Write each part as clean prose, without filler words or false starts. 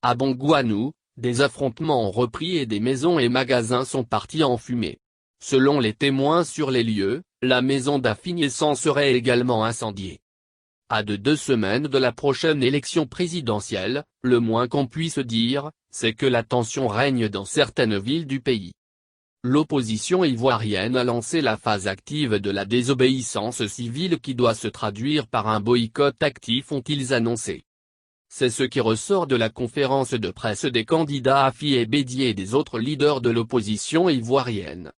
À Bongouanou, des affrontements ont repris et des maisons et magasins sont partis en fumée. Selon les témoins sur les lieux, la maison d'Afigny-s'en serait également incendiée. À 2 semaines de la prochaine élection présidentielle, le moins qu'on puisse dire, c'est que la tension règne dans certaines villes du pays. L'opposition ivoirienne a lancé la phase active de la désobéissance civile qui doit se traduire par un boycott actif, ont-ils annoncé. C'est ce qui ressort de la conférence de presse des candidats Afi et Bédié et des autres leaders de l'opposition ivoirienne.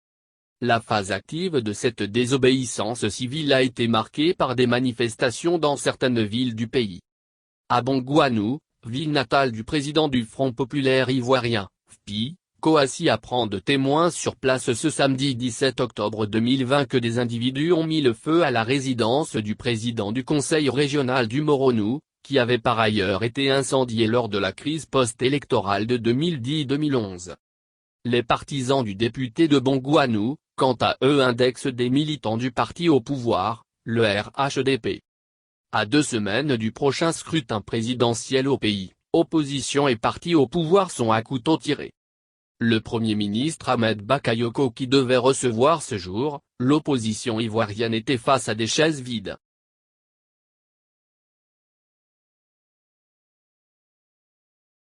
La phase active de cette désobéissance civile a été marquée par des manifestations dans certaines villes du pays. À Bongouanou, ville natale du président du Front populaire ivoirien, FPI, Kouassi apprend de témoins sur place ce samedi 17 octobre 2020 que des individus ont mis le feu à la résidence du président du conseil régional du Moronou, qui avait par ailleurs été incendiée lors de la crise post-électorale de 2010-2011. Les partisans du député de Bongouanou, quant à eux, indexent des militants du parti au pouvoir, le RHDP. À 2 semaines du prochain scrutin présidentiel au pays, opposition et parti au pouvoir sont à couteau tiré. Le Premier ministre Ahmed Bakayoko qui devait recevoir ce jour, l'opposition ivoirienne était face à des chaises vides.